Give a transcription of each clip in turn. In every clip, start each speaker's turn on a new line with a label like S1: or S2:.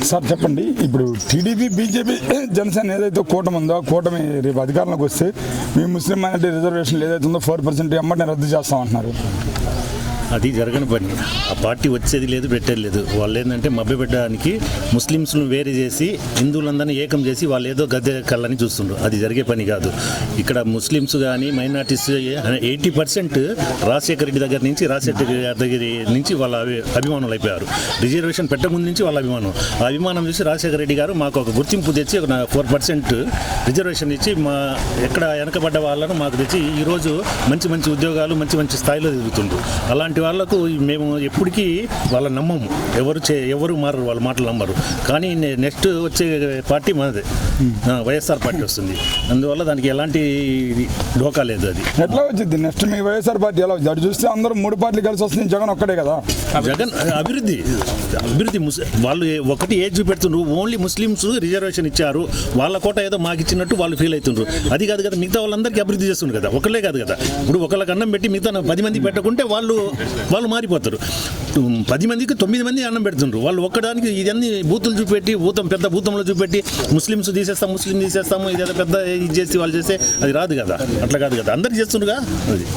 S1: Sir చెప్పండి, ఇప్పుడు TDP BJP Janasena ఏదైతే కూటమి ఉందో, కూటమి రేపు అధికారంలోకి వస్తే మీ ముస్లిం మైనారిటీ రిజర్వేషన్ ఏదైతే ఉందో 4% ఎమ్మటిని రద్దు చేస్తామంటున్నారు.
S2: అది జరగని పని. ఆ పార్టీ వచ్చేది లేదు, పెట్టేది లేదు. వాళ్ళు ఏంటంటే మభ్యపెట్టడానికి ముస్లిమ్స్ను వేరే చేసి హిందువులందరినీ ఏకం చేసి వాళ్ళు ఏదో గద్దె కళ్ళని చూస్తుండ్రు. అది జరిగే పని కాదు. ఇక్కడ ముస్లిమ్స్ కానీ మైనార్టీస్ 80% రాజశేఖర రెడ్డి దగ్గర నుంచి, రాజశేఖర దగ్గర నుంచి వాళ్ళ అభిమానులు అయిపోయారు. రిజర్వేషన్ పెట్టకముందు నుంచి వాళ్ళ అభిమానం. ఆ అభిమానం చూసి రాజశేఖర రెడ్డి గారు మాకు ఒక గుర్తింపు తెచ్చి ఒక 4% రిజర్వేషన్ ఇచ్చి మా ఎక్కడ వెనకబడ్డ వాళ్ళను మాకు తెచ్చి ఈరోజు మంచి మంచి ఉద్యోగాలు మంచి మంచి స్థాయిలో ఎదుగుతుండ్రు. అలాంటి వాళ్ళకు మేము ఎప్పటికీ వాళ్ళ నమ్మము. ఎవరు మారరు, వాళ్ళ మాటలు నమ్మరు. కానీ నెక్స్ట్ వచ్చే పార్టీ మనదే, వైఎస్ఆర్ పార్టీ వస్తుంది. అందువల్ల దానికి ఎలాంటి ఢోకా లేదు. అది
S1: ఎట్లా వచ్చింది నెక్స్ట్ మీ వైఎస్ఆర్ పార్టీ ఎలా వచ్చి? అటు చూస్తే అందరూ 3 పార్టీలు కలిసి వస్తుంది, జగన్ ఒక్కడే కదా.
S2: జగన్ అభివృద్ధి వాళ్ళు ఒకటి ఏజ్ చూపెడుతుండ్రు. ఓన్లీ ముస్లిమ్స్ రిజర్వేషన్ ఇచ్చారు, వాళ్ళ కోట ఏదో మాకు ఇచ్చినట్టు వాళ్ళు ఫీల్ అవుతుండ్రు. అది కాదు కదా, మిగతా వాళ్ళందరికీ అభివృద్ధి చేస్తుండ్రు కదా. ఒకళ్ళే కాదు కదా. ఇప్పుడు ఒకళ్ళకి అన్నం పెట్టి మిగతా 10 మంది పెట్టకుంటే వాళ్ళు మారిపోతారు. 10 మందికి 9 మంది అన్నం పెడుతుండ్రు. వాళ్ళు ఒక్కడానికి ఇదన్నీ బూతులు చూపెట్టి పెద్ద భూతంలో చూపెట్టి ముస్లిం తీసేస్తాము ఇదేదో పెద్ద ఇది చేసి వాళ్ళు చేస్తే అది రాదు కదా. అట్లా కాదు కదా, అందరికి చేస్తుండగా అది.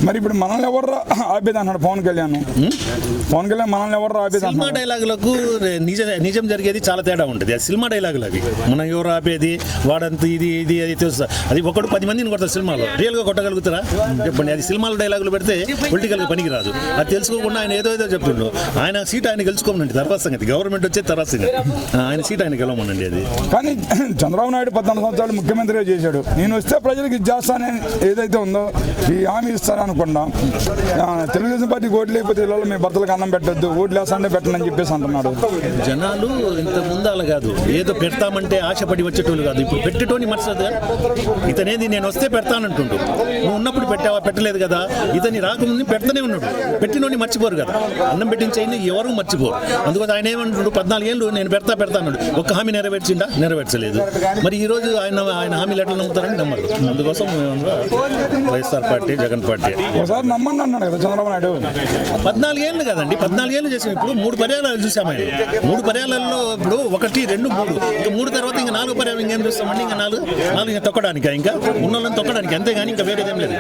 S1: మరి ఇప్పుడు మనల్ని ఎవరు ఆపేది అన్నాడు పవన్ కళ్యాణ్ మనల్ని ఎవరు ఆపేది?
S2: సినిమా డైలాగులకు నిజం జరిగేది చాలా తేడా ఉంటుంది. అది సినిమా డైలాగులు అవి. మనం ఎవరు ఆపేది, వాడంతా ఇది అది తెలుస్తా. అది ఒకడు 10 మందిని కొడతారు సినిమాలో. రియల్గా కొట్టగలుగుతారా చెప్పండి? అది సినిమాలో డైలాగులు పెడితే పొలిటికల్గా పనికి రాదు. అది తెలుసుకోకుండా ఆయన ఏదో చెప్తుండ్రు. ఆయన సీట్ ఆయన గెలుచుకోమనండి, తర్వాత సంగతి. గవర్నమెంట్ వచ్చే తర్వాత సంగతి. ఆయన సీట్ ఆయన గెలవమనండి. అది
S1: కానీ చంద్రబాబు నాయుడు 14 సంవత్సరాలు ముఖ్యమంత్రిగా చేశాడు. నేను వస్తే ప్రజలకు ఇది చేస్తానని ఏదైతే ఉందో ఈ హామీ ఇస్తాననుకున్నా. తెలుగుదేశం పార్టీకి ఓట్లు లేకపోతే ఇళ్ళలో మీ భర్తలకు అన్నం పెట్టద్దు, ఓట్లు వేస్తానే పెట్టనని చెప్పేసి అంటున్నాడు.
S2: జనాలు ఇంత ముందు అలా కాదు, ఏదో పెడతామంటే ఆశపడి వచ్చేటోళ్ళు కాదు. ఇప్పుడు పెట్టేటోని మర్చిపోదు. ఇతనేది నేను వస్తే పెడతానంటుండు. నువ్వు ఉన్నప్పుడు పెట్టావా? పెట్టలేదు కదా. ఇతని రాకముందు పెడతానే ఉన్నాడు. పెట్టినోని మర్చిపోరు కదా. అన్నం పెట్టించైనా ఎవరు మర్చిపోరు. అందుకోసం ఆయన ఏమంటున్నాడు, 14 ఏళ్ళు నేను పెడతా అన్నాడు. ఒక్క హామీ నెరవేర్చిండా? నెరవేర్చలేదు. మరి ఈ రోజు ఆయన హామీలు ఎట్లా నమ్ముతారని నమ్మరు. అందుకోసం వైఎస్ఆర్ పార్టీ, జగన్ పార్టీ
S1: ఒకసారి నమ్మని అన్నాడు కదా చంద్రబాబు నాయుడు.
S2: 14 ఏళ్ళు కదండి, 14 ఏళ్ళు చేసాం. ఇప్పుడు 3 పర్యాయాలు చూసాం. ఆయన 3 పర్యాయాలలో ఇప్పుడు 1, 2, 3 ఇంకా 3 తర్వాత ఇంకా 4 పర్యాయం ఇంకేం చూస్తామండి? ఇంకా 4 ఇంకా తొక్కడానికి, ఇంకా ఉన్న వాళ్ళని తొక్కడానికి, అంతేగాని ఇంకా వేరేదేం లేదు.